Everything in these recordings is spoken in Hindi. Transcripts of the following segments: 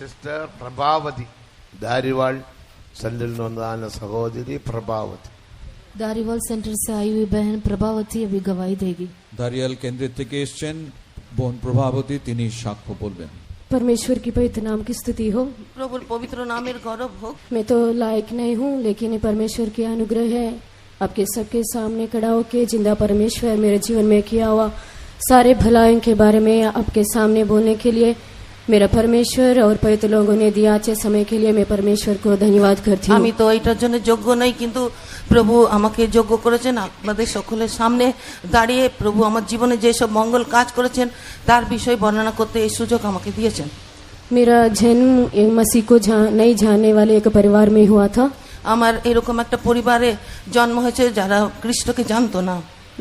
സിസ്റ്റർ പ്രഭാവതി ദാരിവാൾ സെന്ററിൽ നിന്ന് വന്നതാണ് സഹോദരി പ്രഭാവതി. दारीवाल सेंटर से आई हुई बहन प्रभावती अभी गवाही देगी. दारियाल केंद्र থেকে এসেছেন বোন প্রভাবতী, তিনি সাক্ষ্য বলবেন. परमेश्वर की पवित्र नाम की स्तुति हो. प्रभुर पवित्र नामेर गौरव हो. मैं तो लायक नहीं हूँ, लेकिन परमेश्वर की अनुग्रह है आपके सबके सामने खड़ा होके जिंदा परमेश्वर मेरे जीवन में किया हुआ सारे भलाइयों के बारे में आपके सामने बोलने के लिए मेरा परमेश्वर और पवित्र लोगों ने दिया अच्छे समय के लिए मैं परमेश्वर को धन्यवाद करती हूँ. আমি তো এটার জন্য যোগ্য নই, কিন্তু প্রভু আমাকে যোগ্য করেছেন আপনাদের সকলের সামনে দাঁড়িয়ে প্রভু আমার জীবনে যে সব মঙ্গল কাজ করেছেন তার বিষয়ে বর্ণনা করতে এই সুযোগ আমাকে দিয়েছেন. मेरा जन्म मसीह को नहीं जानने वाले एक परिवार में हुआ था. আমার এরকম একটা পরিবারে জন্ম হয়েছে যারা খ্রিস্টকে জানতো না.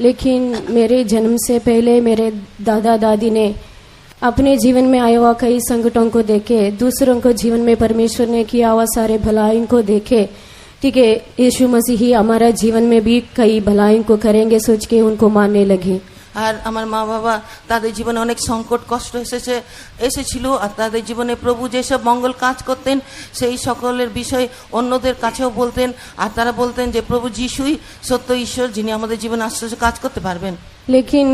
लेकिन मेरे जन्म से पहले मेरे दादा दादी ने अपने जीवन में आया हुआ कई संकटों को देखे, दूसरों को जीवन में परमेश्वर ने किया हुआ सारे भलाइयों को देखे. ठीक है, यीशु मसीह ही हमारा जीवन में भी कई भलाइयों को करेंगे सोच के उनको मानने लगे. আর আমার মা বাবা তাদের জীবনে অনেক সংকট কষ্ট এসেছিল, আর তাদের জীবনে প্রভু যেসব মঙ্গল কাজ করতেন সেই সকলের বিষয় অন্যদের কাছেও বলতেন, আর তারা বলতেন যে প্রভু যিশুই সত্য ঈশ্বর যিনি আমাদের জীবনে আশ্চর্য কাজ করতে পারবেন. लेकिन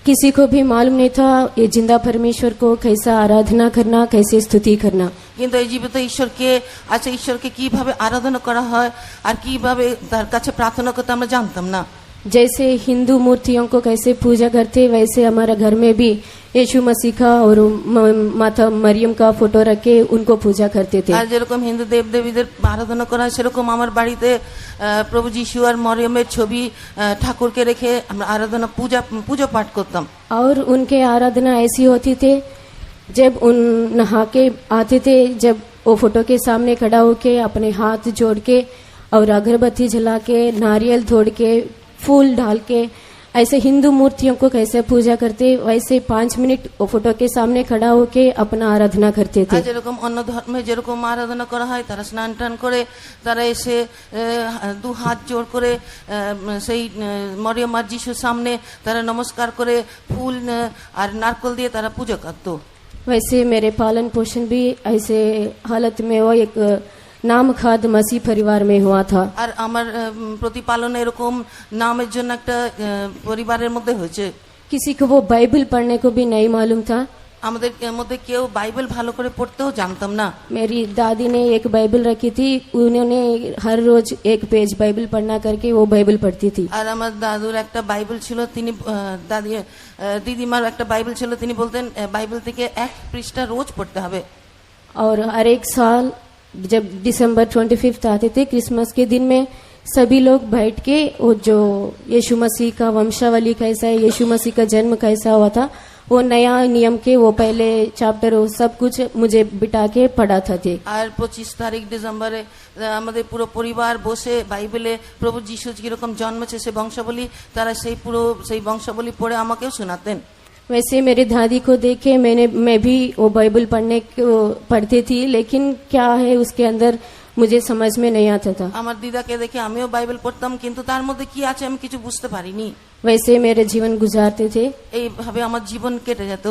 किसी को भी मालूम नहीं था ये जिंदा परमेश्वर को कैसा आराधना करना, कैसे स्तुति करना. কিন্তু এই জীবিত ঈশ্বরকে ঈশ্বরকে কিভাবে আরাধনা করা হয় আর কিভাবে তার কাছে প্রার্থনা করতে আমরা জানতাম না. जैसे हिंदू मूर्तियों को कैसे पूजा करते वैसे हमारा घर में भी यीशु मसीह का और माता मरियम का फोटो रख के उनको पूजा करते थे. আর যেরকম হিন্দু দেবদেবীদের আরাধনা করা হয় সেরকম আমার বাড়িতে প্রভু যিশু আর মরিয়মের ছবি ঠাকুরকে রেখে আমরা আরাধনা पूजा पाठ করতাম. और उनके आराधना ऐसी होती थे जब उन नहा के आते थे, जब वो फोटो के सामने खड़ा होके अपने हाथ जोड़ के और अगरबत्ती जला के नारियल तोड़ के फूल डाल के ऐसे हिंदू मूर्तियों को कैसे पूजा करते वैसे 5 मिनट वो फोटो के सामने खड़ा होके अपना आराधना करते थे. যেরকম অন্য ধর্মে যেরকম আরাধনা করা হয় তারা স্নান টান করে তারা এসে দু হাত জোড় করে সেই মরিয়ম আর যিশুর সামনে তারা নমস্কার করে ফুল আর নারকেল দিয়ে তারা পূজা করত. वैसे मेरे पालन पोषण भी ऐसे हालत में वो एक नाम खाद मसीह परिवार में हुआ था. আর আমার প্রতিপালন এরকম নামের জন্য একটা পরিবারের মধ্যে হয়েছে. किसी को वो बाइबल पढ़ने को भी नहीं मालूम था. আমাদের মধ্যে কেউ বাইবেল ভালো করে পড়তেও জানতাম না. मेरी दादी ने एक बाइबल रखी थी, उन्होंने हर रोज एक पेज बाइबल पढ़ना करके वो बाइबल पढ़ती थी. আর আমার দাদুর একটা বাইবেল ছিল, তিনি দিদিমার একটা বাইবেল ছিল, তিনি বলতেন বাইবেল থেকে এক পৃষ্ঠা রোজ পড়তে হবে. और हर एक साल जब दिसंबर 25 आते थे क्रिसमस के दिन में सभी लोग बैठ के वो जो यीशु मसीह का वंशावली कैसा है, यीशु मसीह का जन्म कैसा हुआ था, वो नया नियम के वो पहले चैप्टर वो सब कुछ मुझे बिठा के पढ़ाता थे. আর 25 তারিখ ডিসেম্বরে আমাদের পুরো পরিবার বসে বাইবেলে প্রভু যিশু কিরকম জন্মেছে সেই বংশাবলী তারা সেই বংশাবলী পড়ে আমাকেও শোনাতেন. वैसे मेरे दादी को देख के मैं भी वो बाइबल पढ़ती थी, लेकिन क्या है उसके अंदर मुझे समझ में नहीं आता था. আমার দিদাকে দেখে আমিও বাইবেল পড়তাম, কিন্তু তার মধ্যে কি আছে আমি কিছু বুঝতে পারিনি. वैसे मेरे जीवन गुजारते थे. এইভাবে আমার জীবন কেটে যেত.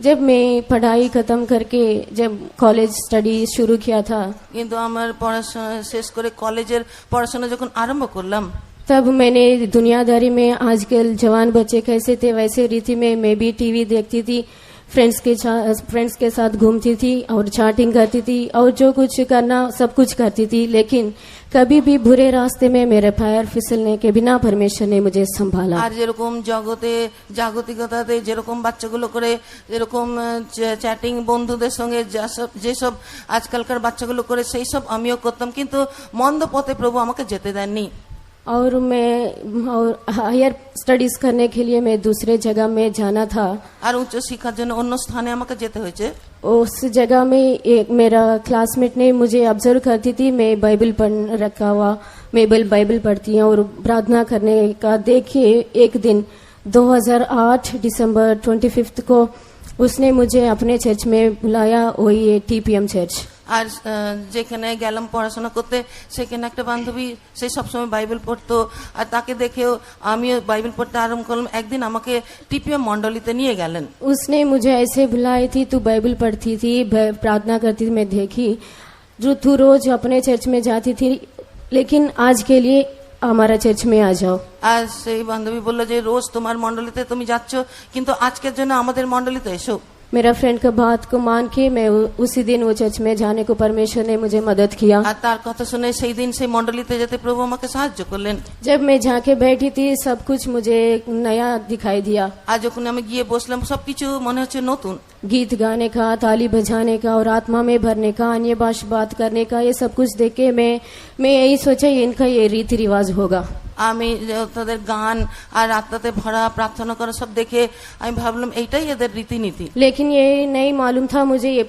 जब मैं पढ़ाई खत्म करके जब कॉलेज स्टडी शुरू किया था, কিন্তু আমার পড়াশোনা শেষ করে कॉलेजের पढ़ाशोना যখন आरंभ করলাম तब मैंने दुनियादारी में आजकल जवान बच्चे कैसे थे वैसे रीति में मैं भी टीवी देखती थी, फ्रेंड्स के साथ घूमती थी और चैटिंग करती थी और जो कुछ करना सब कुछ करती थी, लेकिन कभी भी बुरे रास्ते में मेरे पैर फिसलने के बिना परमेश्वर ने मुझे संभाला. আর যেরকম জগতে জাগতিকতাতে যেরকম বাচ্চাগুলো করে যেরকম চ্যাটিং বন্ধুদের সঙ্গে যেসব আজকালকার বাচ্চাগুলো করে সেই সব আমিও করতাম, কিন্তু মন্দ পথে প্রভু আমাকে যেতে দেননি. और मैं हायर स्टडीज करने के लिए मैं दूसरे जगह में जाना था. আর উচ্চ শিক্ষার জন্য অন্য স্থানে আমাকে যেতে হয়েছে. उस जगह में एक मेरा क्लासमेट ने मुझे ऑब्जर्व करती थी, मैं बाइबल पढ़ रखा हुआ, मैं बाइबल पढ़ती हूँ और प्रार्थना करने का. देखिए एक दिन 2008 दिसंबर 25 को उसने मुझे अपने चर्च में बुलाया, वही TPM चर्च. আর যেখানে গেলাম পড়াশোনা করতে, সেখানে একটা বান্ধবী, সে সবসময় বাইবেল পড়তো, আর তাকে দেখেও আমিও বাইবেল পড়তে আরম্ভ করলাম। একদিন আমাকে টিপিএম মন্ডলীতে নিয়ে গেলেন। उसने मुझे ऐसे बुलाई थी, तू बाइबल पढ़ती थी, प्रार्थना करती थी, मैं देखी जो तू रोज अपने चर्च में जाती थी, लेकिन आज के लिए हमारा चर्च में आ जाओ। আর সেই বান্ধবী বললো যে রোজ তোমার মন্ডলীতে তুমি যাচ্ছ, কিন্তু আজকের জন্য আমাদের মন্ডলীতে এসো। मेरा फ्रेंड का बात को मान के मैं उसी दिन वो चर्च में जाने को परमेश्वर ने मुझे मदद किया। আর তার কথা শুনে সেই দিন সেই মন্ডলীতে যেতে প্রভু আমাকে সাহায্য করলেন। जब मैं जाके बैठी थी सब कुछ मुझे नया दिखाई दिया। আর যখন আমি গিয়ে বসলাম সবকিছু মনে হচ্ছে নতুন। गीत गाने का, ताली बजाने का और आत्मा में भरने का, अन्य भाषा बात करने का, ये सब कुछ देख के मैं यही सोचा इनका ये रीति रिवाज होगा। আমি তাদের গান আর আত্মাতে ভরা প্রার্থনা করা সব দেখে আমি ভাবলাম এইটাই এদের রীতিনীতি। लेकिन ये नहीं मालूम था मुझे ये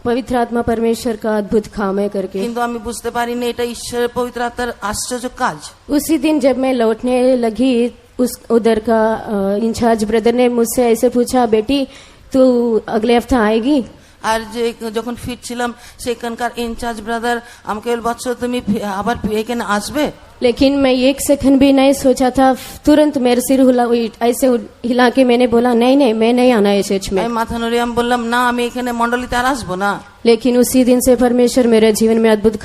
पवित्र आत्मा परमेश्वर का अद्भुत काम है करके। কিন্তু আমি বুঝতে পারিনি এটা ঈশ্বরের পবিত্র আত্মার আশ্চর্য কাজ। उसी दिन जब मैं लौटने लगी, उधर का इंचार्ज ब्रदर ने मुझसे ऐसे पूछा, बेटी तू अगले हफ्ता आएगी? আর যে যখন ফিরছিলাম সেখানকার ইনচার্জ ব্রাদার আমাকে বলল, বৎস তুমি আবার এখানে আসবে? लेकिन मैं एक सेकंड भी नहीं सोचा था, तुरंत मेरे सिर ऐसे हिला के मैंने बोला नहीं नहीं मैं नहीं आना है चर्च में। আমি মাথা নড়িয়ে আমি বললাম না, আমি এখানে মন্ডলীতে আর আসবো না। लेकिन उसी दिन से परमेश्वर मेरे जीवन में अद्भुत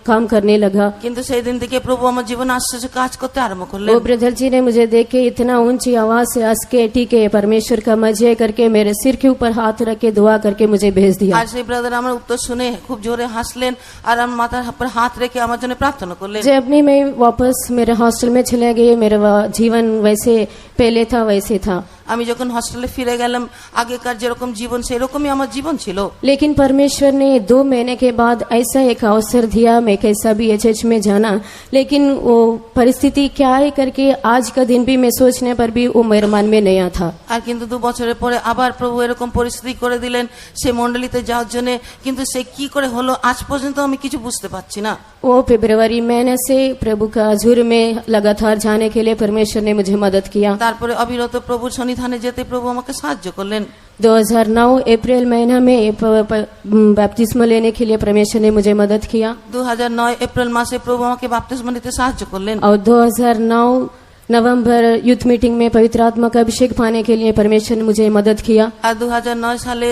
काम करने लगा। কিন্তু সেই দিন থেকে প্রভু আমার জীবনে আশ্চর্য কাজ করতে আরম্ভ করলেন। वो ब्रदर जी ने मुझे देख के इतना ऊंची आवाज से हंस के ठीक है परमेश्वर का मजे करके मेरे सिर के ऊपर हाथ रख के दुआ करके मुझे भेज दिया। আর সেই ব্রাদার আমার উত্তর শুনে খুব জোরে হাসলেন আর আমার মাথার উপর হাত রেখে আমার জন্য প্রার্থনা করলেন। जब मैं वापस मेरे हॉस्टल में चले गए, मेरा जीवन वैसे पहले था वैसे था। আমি যখন হস্টেলে ফিরে গেলাম আগেকার যেরকম জীবন সেরকমই আমার জীবন ছিল। लेकिन परमेश्वर ने 2 महीने के बाद ऐसा एक अवसर दिया, मैं कैसा भी ये चर्च में जाना, लेकिन वो परिस्थिति क्या है करके आज का दिन भी मैं सोचने पर भी वो मेरे मन में नया था। আর কিন্তু 2 বছরের পরে আবার প্রভু এরকম পরিস্থিতি করে দিলেন সে মণ্ডলীতে যাওয়ার জন্য, কিন্তু সে কি করে হলো আজ পর্যন্ত আমি কিছু বুঝতে পারছি না। वो फरवरी महीने से प्रभु का हजूर में लगातार जाने के लिए परमेश्वर ने मुझे मदद किया। তারপরে অবিরত প্রভুর সন্নিধানে যেতে প্রভু আমাকে সাহায্য করলেন। 2009 अप्रैल महीना में बैप्तिस्मा लेने के लिए परमेश्वर ने मुझे मदद किया। 2009 এপ্রিল মাসে প্রভু আমাকে বাপ্তিস্মা নিতে সাহায্য করলেন। और 2009 नवंबर यूथ मीटिंग में पवित्र आत्मा का अभिषेक पाने के लिए परमेश्वर ने मुझे मदद किया। আর 2009 সালে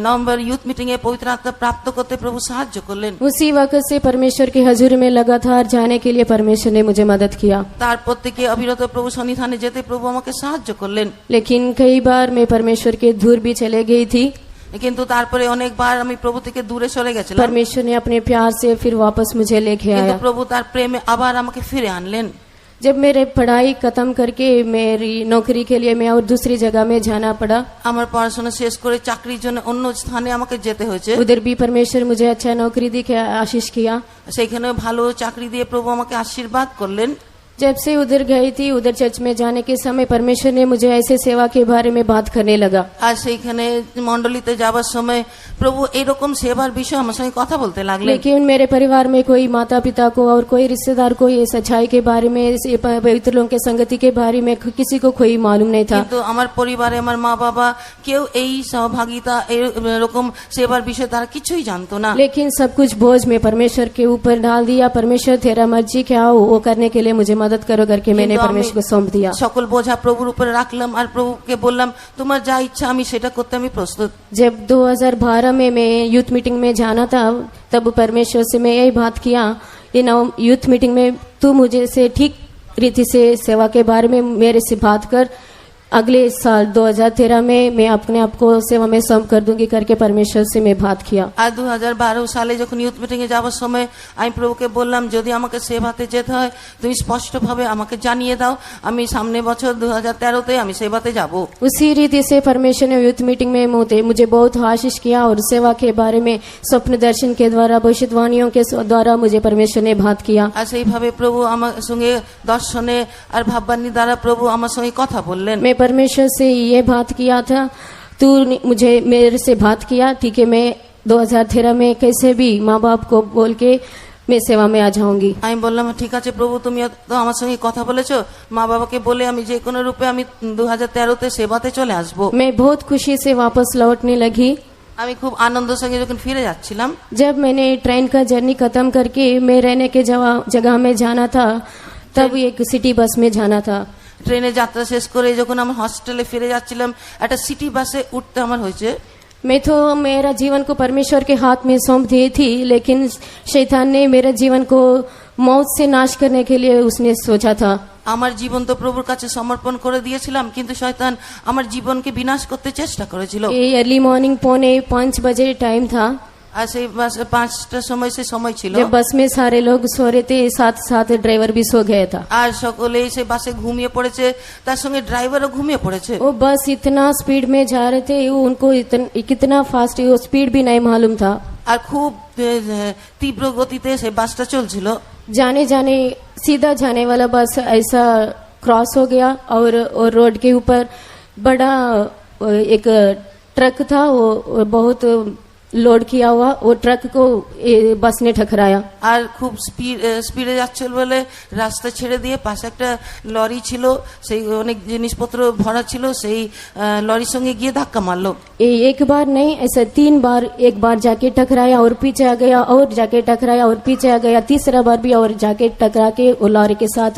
নভেম্বর ইউথ মিটিং এ পবিত্র আত্মা প্রাপ্ত করতে প্রভু সাহায্য করলেন। उसी वक्त से परमेश्वर के हजूर में लगातार जाने के लिए परमेश्वर ने मुझे मदद किया। তারপর থেকে অবিরত প্রভু সন্নিধানে যেতে প্রভু আমাকে সাহায্য করলেন। लेकिन कई बार मैं परमेश्वर के दूर भी चले गई थी। কিন্তু তারপরে অনেকবার আমি প্রভু থেকে দূরে সরে গেছিলাম। परमेश्वर ने अपने प्यार से फिर वापस मुझे लेके কিন্তু आया। প্রভু তার প্রেমে আবার আমাকে ফিরে আনলেন। जब मेरे पढ़ाई खत्म करके मेरी नौकरी के लिए मैं और दूसरी जगह में जाना पड़ा, আমার পড়াশোনা শেষ করে চাকরির জন্য অন্য স্থানে আমাকে যেতে হয়েছে। उधर भी परमेश्वर मुझे अच्छा नौकरी दी के आशीष किया। সেখানে ভালো চাকরি দিয়ে প্রভু আমাকে আশীর্বাদ করলেন। जब से उधर गई थी, उधर चर्च में जाने के समय परमेश्वर ने मुझे ऐसे सेवा के बारे में बात करने लगा। আর সেইখানে মণ্ডলীতে যাবার সময় প্রভু এরকম সেবার বিষয়ে আমার সঙ্গে কথা বলতে লাগলেন। लेकिन मेरे परिवार में कोई माता पिता को और कोई रिश्तेदार को ये सच्चाई के बारे में, पवित्र लोगों के संगति के बारे में किसी को कोई मालूम नहीं था। কিন্তু আমার পরিবারে আমার মা বাবা কেউ এই সহভাগিতা এরকম সেবার বিষয়ে তারা কিছুই জানতো না। लेकिन सब कुछ बोझ में परमेश्वर के ऊपर डाल दिया। परमेश्वर तेरा मर्जी क्या हो वो करने के लिए मुझे मदद करो करके मैंने परमेश्वर को सौंप दिया। সকল বোঝা প্রভুর উপরে রাখলাম আর প্রভুকে বললাম তোমার যা ইচ্ছা আমি সেটা করতে আমি প্রস্তুত। जब 2012 में मैं यूथ मीटिंग में जाना था, तब परमेश्वर से मैं यही बात किया, यूथ मीटिंग में तू मुझे से ठीक रीति से सेवा के बारे में मेरे से बात कर, अगले साल 2013 में मैं अपने आप को सेवा में सौंप कर दूंगी करके परमेश्वर से मैं बात किया। আর 2012 সালে যখন ইউথ মিটিং এ যাওয়ার সময় আমি প্রভুকে বললাম যদি আমাকে সেবাতে যেতে হয় তুমি স্পষ্টভাবে আমাকে জানিয়ে দাও, আমি সামনে বছর 2013 তে আমি সেবাতে যাব। उसी रीति से परमेश्वर ने यूथ मीटिंग में मुझे बहुत आशीष किया और सेवा के बारे में स्वप्न दर्शन के द्वारा, भविष्यवाणियों के द्वारा मुझे परमेश्वर ने बात किया। আর সেইভাবে প্রভু আমার সঙ্গে দর্শনে আর ভাববাণী দ্বারা প্রভু আমার সঙ্গে কথা বললেন। मैं परमेश्वर से ये बात किया था, तू मुझे मेरे से बात किया ठीक है, मैं 2013 में कैसे भी माँ बाप को बोल के मैं सेवा में आ जाऊंगी। আমি বললাম ঠিক আছে প্রভু তুমি তো আমার সঙ্গে কথা বলেছো, মা বাবাকে বলে আমি যে কোনো রূপে আমি 2013 তে সেবাতে চলে আসবো। मैं बहुत खुशी से वापस लौटने लगी। আমি খুব আনন্দের সঙ্গে যখন ফিরে যাচ্ছিলাম, जब मैंने ट्रेन का जर्नी खत्म करके मैं रहने के जगह में जाना था, तब एक सिटी बस में जाना था। ট্রেনে যাত্রা শেষ করে যখন আমার হস্টেলে ফিরে যাচ্ছিলাম, একটা সিটি বাসে উঠতে আমার হয়েছে। मैं तो मेरा जीवन को परमेश्वर के हाथ में सौंप दी थी, लेकिन शैतान ने मेरे जीवन को मौत से नाश करने के लिए उसने सोचा था। আমার জীবন তো প্রভুর কাছে সমর্পণ করে দিয়েছিলাম, কিন্তু শয়তান আমার জীবনকে বিনাশ করতে চেষ্টা করেছিল। ये अर्ली मॉर्निंग 4:45 बजे टाइम था, আর সেই বাসে 5টার সময় সে সময় ছিল, जब बस में सारे लोग सो रहे थे, साथ साथ ड्राइवर भी सो गया था। আর সকলেই সে বাসে ঘুমিয়ে পড়েছে, তার সঙ্গে ড্রাইভারও ঘুমিয়ে পড়েছে। वो बस इतना स्पीड में जा रहे थे, वो उनको कितना फास्ट वो स्पीड भी नहीं मालूम था। আর খুব তীব্র গতিতে সে বাসটা চলছিল। जाने जाने सीधा जाने वाला बस ऐसा क्रॉस हो गया, और रोड के ऊपर बड़ा एक ट्रक था, वो बहुत लोड किया हुआ, वो ट्रक को बस ने ठकराया। আর খুব স্পিডে যাচ্ছিল বলে রাস্তা ছেড়ে দিয়ে পাশে একটা লরি ছিল, সেই অনেক জিনিসপত্র ভরা ছিল, সেই লরির সঙ্গে গিয়ে ধাক্কা মারলো। एक बार नहीं, ऐसा 3 बार, एक बार जाके टकराया और पीछे आ गया, और जाके टकराया और पीछे आ गया, तीसरा बार भी और जाके टकरा के वो लॉरी के साथ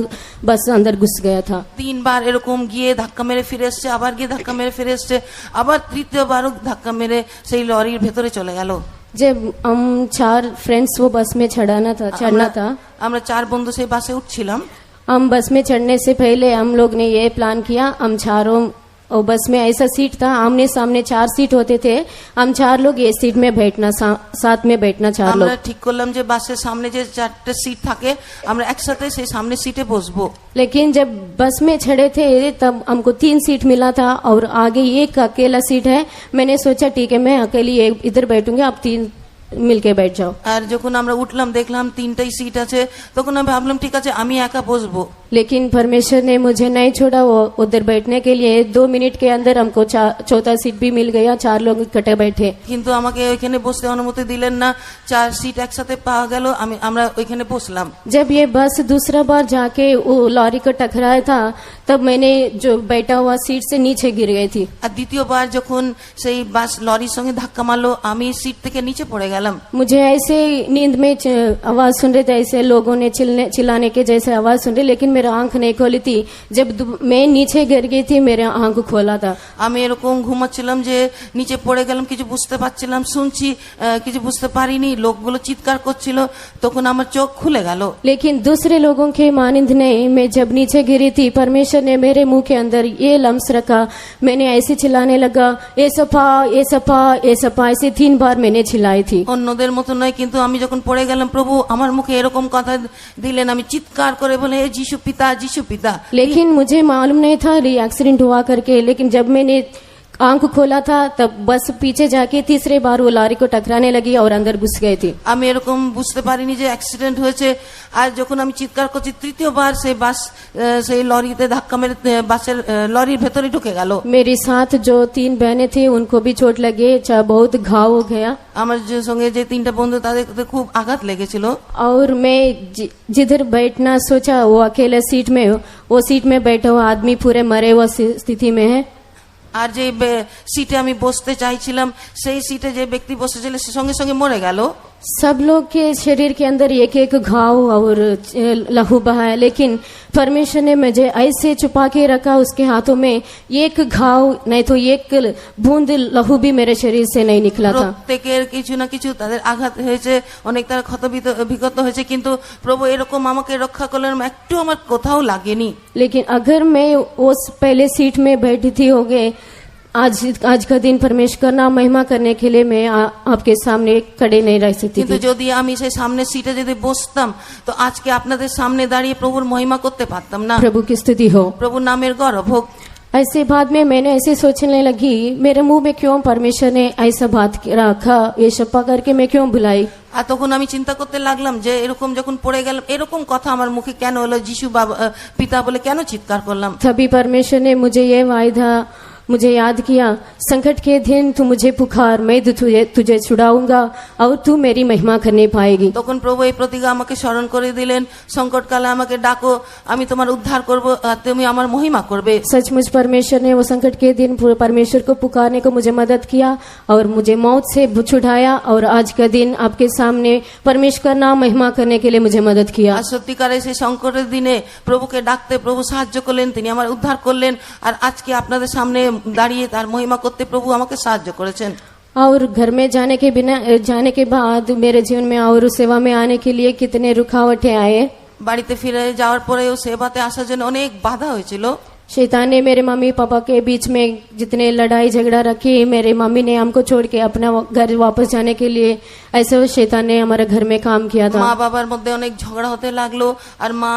बस अंदर घुस गया था। 3 বার এরকম গিয়ে ধাক্কা মেরে ফিরে এসছে, আবার গিয়ে ধাক্কা মেরে ফিরে এসছে, আবার তৃতীয়বারও ধাক্কা মেরে সেই লরির ভেতরে চলে গেল। जब हम 4 फ्रेंड्स वो बस में चढ़ना था, আমরা 4 বন্ধু সেই বাসে উঠছিলাম। हम बस में चढ़ने से पहले हम लोग ने ये प्लान किया, हम चारों, और बस में ऐसा सीट था, आमने सामने 4 सीट होते थे, हम 4 लोग ये सीट में बैठना, साथ में बैठना 4 लोग। আমরা ঠিক করলাম যে বাসের সামনে যে 4টে সিট থাকে, আমরা একসাথে সেই সামনে সিটে বসবো। लेकिन जब बस में चढ़े थे तब हमको 3 सीट मिला था, और आगे एक अकेला सीट है। मैंने सोचा ठीक है, मैं अकेली इधर बैठूंगी, आप 3 मिलके बैठ जाओ। আর যখন আমরা উঠলাম দেখলাম 3টাই সিট আছে, তখন আমি ভাবলাম ঠিক আছে আমি একা বসবো। लेकिन परमेश्वर ने मुझे नहीं छोड़ा, वो उधर बैठने के लिए 2 मिनट के अंदर हमको 4था सीट भी मिल गया, 4 लोग इकट्ठे बैठे। কিন্তু আমাকে ওইখানে বসতে অনুমতি দিলেন না, 4 সিট একসাথে পাওয়া গেল, আমরা ওইখানে বসলাম। जब ये बस दूसरा बार जाके वो लॉरी को टकराया था, तब मैंने जो बैठा हुआ सीट से नीचे गिर गई थी। আর দ্বিতীয়বার যখন সেই বাস লরির সঙ্গে ধাক্কা মারলো, আমি সিট থেকে নিচে পড়ে গেলাম। मुझे ऐसे नींद में आवाज सुन रहे थे, ऐसे लोगों ने चिल्लाने के जैसे आवाज सुन रही, लेकिन मेरा आंख नहीं खोली थी। जब मैं नीचे गिर गई थी, मेरा आंख खोला था। আমি এরকম ঘুমাচ্ছিলাম যে নিচে পড়ে গেলাম, কিছু বুঝতে পারছিলাম, শুনছি কিছু বুঝতে পারিনি, লোকগুলো চিৎকার করছিল, তখন আমার চোখ খুলে গেল। लेकिन दूसरे लोगों के मानिंद नहीं, मैं जब नीचे गिरी थी, परमेश्वर ने मेरे मुंह के अंदर ये लम्स रखा, मैंने ऐसे चिल्लाने लगा, ए सपा ए सपा ए सपा, ऐसे 3 बार मैंने चिल्लाई थी। অন্যদের মতো নয়, কিন্তু আমি যখন পড়ে গেলাম প্রভু আমার মুখে এরকম কথা দিলেন, আমি চিৎকার করে বলে হে যিশু পিতা যিশু পিতা। लेकिन मुझे मालूम नहीं था ये एक्सीडेंट हुआ करके, लेकिन जब मैंने आंख खोला था तब बस पीछे जाके तीसरे बार वो लॉरी को टकराने लगी और अंदर घुस गई थी। আমি এরকম বুঝতে পারিনি যে অ্যাক্সিডেন্ট হয়েছে। আর যখন আমি চিৎকার করছি, তৃতীয়বার সেই বাস সেই লরিতে ধাক্কা মেরে বাসের লরির ভেতরে ঢুকে গেল। मेरे साथ जो 3 बहनें थी उनको भी चोट लगे, बहुत घाव हो गया। আমার যে सঙ্गे যে 3টা বন্ধু তাদের খুব আঘাত লেগেছিল। और मैं जिधर बैठना सोचा, वो अकेले सीट में, वो सीट में बैठा हुआ आदमी पूरे मरे हुआ स्थिति में है। আর যে সিটে আমি বসতে চাইছিলাম, সেই সিটে যে ব্যক্তি বসেছিল সে সঙ্গে সঙ্গে মরে গেল। सब लोग के शरीर के अंदर एक एक घाव और लहू बहा है, लेकिन परमेश्वर ने मुझे ऐसे छुपा के रखा, उसके हाथों में एक घाव नहीं तो एक बूंद लहू भी मेरे शरीर से नहीं निकला था। প্রত্যেকের কিছু না কিছু তাদের আঘাত হয়েছে, অনেক তারা ক্ষত হয়েছে, কিন্তু প্রভু এরকম আমাকে রক্ষা করলেন, একটু আমার কোথাও লাগেনি। लेकिन अगर मैं उस पहले सीट में बैठी थी होगे, आज का दिन परमेश्वर का नाम महिमा करने के लिए मैं आपके सामने खड़े नहीं रह सकती কিন্তু थी। যদি আমি সেই সামনের সিটে যদি বসতাম, তো আজকে আপনাদের সামনে দাঁড়িয়ে প্রভুর মহিমা করতে পারতাম না। प्रभु की स्तुति हो। প্রভুর নামের গৌরব হোক। ऐसे बाद में मैंने ऐसे सोचने लगी, मेरे मुंह में क्यों परमेश्वर ने ऐसा बात रखा, ये शप्पा करके मैं क्यों बुलाई। আর তখন আমি চিন্তা করতে লাগলাম যে এরকম যখন পড়ে গেলাম, এরকম কথা আমার মুখে কেন হলো, যিশু বাবা পিতা বলে কেন চিৎকার করলাম। तभी परमेश्वर ने मुझे ये वायदा मुझे याद किया, संकट के दिन तू मुझे पुकार, मैं तुझे छुड़ाऊंगा और तू मेरी महिमा करने पाएगी। তখন প্রভু এই প্রতিজ্ঞা আমাকে স্মরণ করে দিলেন, সংকটকালে আমাকে ডাকো, আমি তোমার উদ্ধার করব আর তুমি আমার মহিমা করবে। सचमुच परमेश्वर ने वो संकट के दिन परमेश्वर को पुकारने को मुझे मदद किया और मुझे मौत से छुड़ाया और आज का दिन आपके सामने परमेश्वर का नाम महिमा करने के लिए मुझे मदद किया। আর সত্যিকারে সেই সংকটের দিনে প্রভুকে ডাকতে প্রভু সাহায্য করলেন, তিনি আমার উদ্ধার করলেন। আর আজকে আপনাদের সামনে দাঁড়িয়ে তার মহিমা করতে প্রভু আমাকে সাহায্য করেছেন। और घर में जाने के बाद मेरे जीवन में और सेवा में आने के लिए कितने रुकावटें आए। বাড়িতে ফিরে যাওয়ার পরেও সেবাতে আসার জন্য অনেক বাধা হয়েছিল। शैतान ने मेरे मम्मी पापा के बीच में जितने लड़ाई झगड़ा रखी, मेरे मम्मी ने हमको छोड़ के अपना घर वापस जाने के लिए ऐसे वो शैतान ने हमारे घर में काम किया था। মা বাবার মধ্যে অনেক ঝগড়া হতে লাগলো আর মা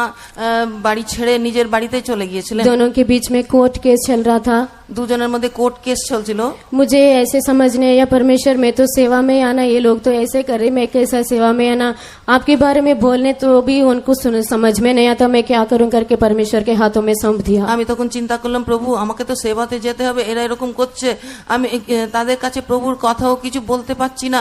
বাড়ি ছেড়ে নিজের বাড়িতে চলে গিয়েছিলেন। दोनों के बीच में कोर्ट केस चल रहा था। দুজনের মধ্যে কোর্ট কেস চলছিল। मुझे ऐसे समझने या परमेश्वर में तो सेवा में आना, ये लोग तो ऐसे कर रहे, मैं कैसा सेवा में आना, आपके बारे में बोलने तो भी उनको समझ में नहीं आता, मैं क्या करूं करके परमेश्वर के हाथों में सौंप दिया। আমি তখন চিন্তা করলাম, প্রভু আমাকে তো সেবাতে যেতে হবে, এরা এরকম করছে, আমি তাদের কাছে প্রভুর কথাও কিছু বলতে পারছি না,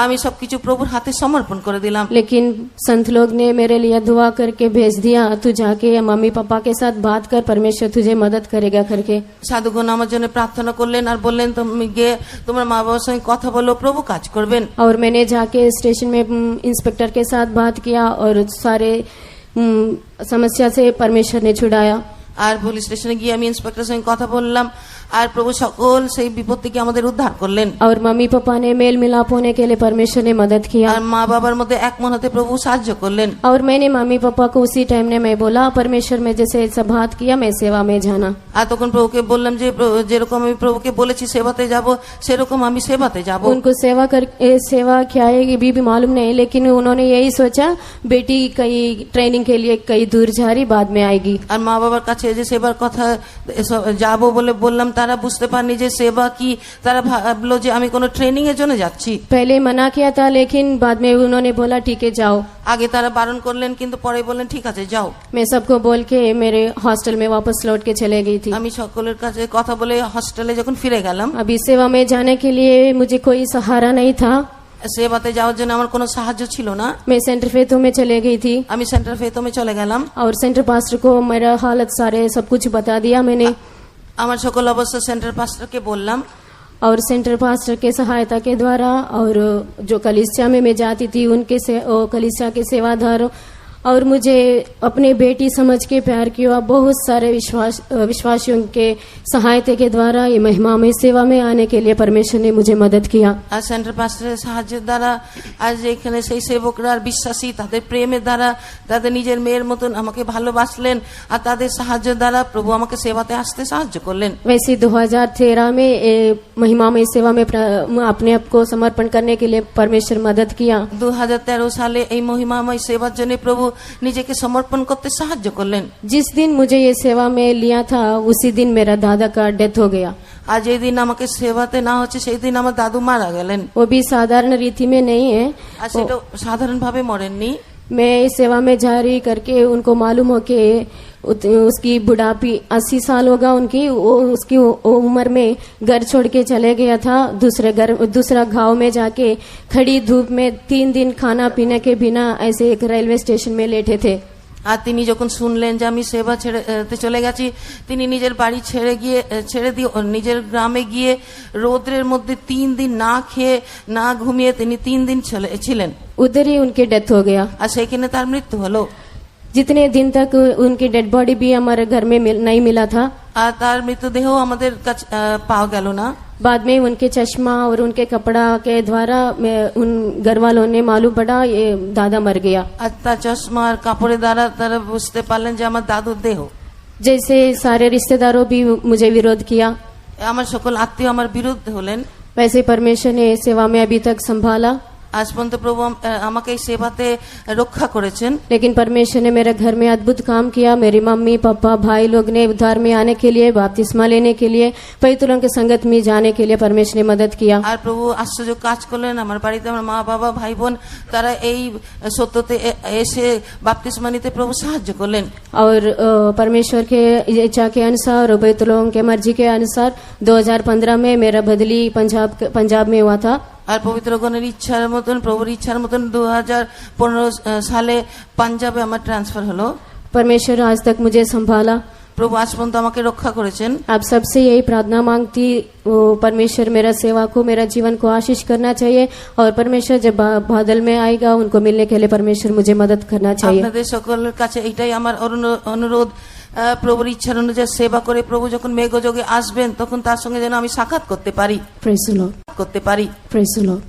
আমি সবকিছু প্রভুর হাতে সমর্পণ করে দিলাম। लेकिन संत लोग ने मेरे लिए दुआ करके भेज दिया, तू जाके मम्मी पापा के साथ बात कर, परमेश्वर तुझे मदद करेगा करके। সাধুগণ আমার জন্য প্রার্থনা করলেন আর বললেন, তুমি গিয়ে তোমার মা বাবার সঙ্গে কথা বলো, প্রভু কাজ করবেন। और मैंने जाके स्टेशन में इंस्पेक्टर के साथ बात किया और सारे समस्या से परमेश्वर ने छुड़ाया। আর পুলিশ স্টেশনে গিয়ে আমি ইন্সপেক্টরের সঙ্গে কথা বললাম আর প্রভু সকল সেই বিপদ থেকে আমাদের উদ্ধার করলেন। और मम्मी पापा ने मेल मिलाप होने के लिए परमेश्वर ने मदद किया। আর মা বাবার মধ্যে এক মন হতে প্রভু সাহায্য করলেন। और मैंने मम्मी पापा को उसी टाइम ने मैं बोला, परमेश्वर में जैसे ऐसा बात किया, मैं सेवा में जाना। আর তখন প্রভুকে বললাম যে যেরকম আমি প্রভুকে বলেছি সেবাতে যাব, সেরকম আমি সেবাতে যাব। उनको सेवा क्या है ये भी मालूम नहीं, लेकिन उन्होंने यही सोचा बेटी कहीं ट्रेनिंग के लिए कहीं दूर जा रही, बाद में आएगी। আর মা বাবার কাছে যে সেবার কথা যাব বলে বললাম, তারা বুঝতে পারেনি যে সেবা কি, তারা ভাবলো যে আমি কোনো ট্রেনিং এর জন্য যাচ্ছি। पहले मना किया था, लेकिन बाद में उन्होंने बोला ठीक है जाओ। আগে তারা বারণ করলেন কিন্তু পরে বললেন ঠিক আছে যাও। मैं सबको बोल के मेरे हॉस्टल में वापस लौट के चले गई थी। আমি সকলের কাছে কথা বলে হস্টেলে যখন ফিরে গেলাম, अभी सेवा में जाने के लिए मुझे कोई सहारा नहीं था। সেবাতে যাওয়ার জন্য আমার কোনো সাহায্য ছিল না। मैं सेंटर फेतो में चले गई थी আমি সেন্টার ফেতমে চলে গেলাম। और सेंटर पास्टर को मेरा हालत सारे सब कुछ बता दिया मैंने। আমার সকল অবস্থা সেন্টার পাস্টরকে বললাম। और सेंटर पास्टर के सहायता के द्वारा और जो कलीसिया में मैं जाती थी उनके से कलीसिया के सेवादार और मुझे अपने बेटी समझ के प्यार किया। बहुत सारे विश्वासियों के सहायता के द्वारा ये महिमा में सेवा में आने के लिए परमेश्वर ने मुझे मदद किया। আর সেন্টার পাস্টরের সাহায্যের দ্বারা আজ এখানে সেই সেবকরা আর বিশ্বাসী তাদের প্রেমের দ্বারা তাদের নিজের মেয়ের মতন আমাকে ভালোবাসলেন আর তাদের সাহায্যের দ্বারা প্রভু আমাকে সেবাতে আসতে সাহায্য করলেন। वैसे 2013 में महिमा में सेवा में अपने आप को समर्पण करने के लिए परमेश्वर मदद किया। 2013 সালে এই মহিমাময় সেবার জন্য প্রভু নিজেকে সমর্পণ করতে সাহায্য করলেন। जिस दिन मुझे ये सेवा में लिया था उसी दिन मेरा दादा का डेथ हो गया। আর যেই দিন আমাকে সেবাতে না হচ্ছে সেই দিন আমার দাদু মারা গেলেন। वो भी साधारण रीति में नहीं है, আর সেটা साधारण ভাবে মরেননি। मैं इस सेवा में जारी करके उनको मालूम हो के उसकी बुढ़ापी 80 साल होगा उनकी, वो उसकी उम्र में घर छोड़ के चले गया था दूसरा गांव में जाके खड़ी धूप में 3 दिन खाना पीने के बिना ऐसे एक रेलवे स्टेशन में लेटे थे। আর তিনি যখন শুনলেন যে আমি সেবা ছেড়ে চলে গেছি, তিনি নিজের বাড়ি ছেড়ে দিয়ে নিজের গ্রামে গিয়ে রোদ্রের মধ্যে 3 দিন না খেয়ে না ঘুমিয়ে তিনি 3 দিন ছিলেন। उधर ही उनके डेथ हो गया। আর সেখানে তার মৃত্যু হলো। जितने दिन तक उनकी डेड बॉडी भी हमारे घर में नहीं मिला था। আর তার মৃতদেহ আমাদের কাছে পাওয়া গেল না। बाद में उनके चश्मा और उनके कपड़ा के द्वारा उन घर वालों ने मालूम पड़ा ये दादा मर गया। আর তার চশমা আর কাপড়ের দ্বারা তারা বুঝতে পারলেন যে আমার দাদুর দেহ। जैसे सारे रिश्तेदारों भी मुझे विरोध किया, আমার সকল আত্মীয় আমার বিরুদ্ধে হলেন। वैसे परमेश्वर ने सेवा में अभी तक संभाला। আজ পর্যন্ত প্রভু আমাকে এই সেবাতে রক্ষা করেছেন। लेकिन परमेश्वर ने मेरे घर में अद्भुत काम किया। मेरी मम्मी पापा भाई लोग ने उद्धार में आने के लिए, बपतिस्मा लेने के लिए, पवित्रों के संगत में जाने के लिए परमेश्वर ने मदद किया। আর প্রভু আশ্চর্য কাজ করলেন। আমার বাড়িতে আমার মা বাবা ভাই বোন তারা এই সত্যতে এসে বাপতিস্মা নিতে প্রভু সাহায্য করলেন। और परमेश्वर के इच्छा के अनुसार और पवित्रों के मर्जी के अनुसार 2015 में मेरा बदली पंजाब में हुआ था। আর পবিত্রগণের ইচ্ছার মতন, প্রভুর ইচ্ছার মতন 2015 সালে পাঞ্জাবে আমার ট্রান্সফার হলো। परमेश्वर आज तक मुझे संभाला। প্রভু আজ পর্যন্ত আমাকে রক্ষা করেছেন। आप सबसे यही प्रार्थना मांगती, वो परमेश्वर मेरा सेवा को, मेरा जीवन को आशीष करना चाहिए, और परमेश्वर जब बादल में आएगा उनको मिलने के लिए परमेश्वर मुझे मदद करना चाहिए। আপনাদের সকলের কাছে এটাই আমার অনুরোধ, প্রভুর ইচ্ছার অনুযায়ী সেবা করে প্রভু যখন মেঘযোগে আসবেন তখন তার সঙ্গে যেন আমি সাক্ষাৎ করতে পারি। Praise the Lord. করতে পারি। Praise the Lord.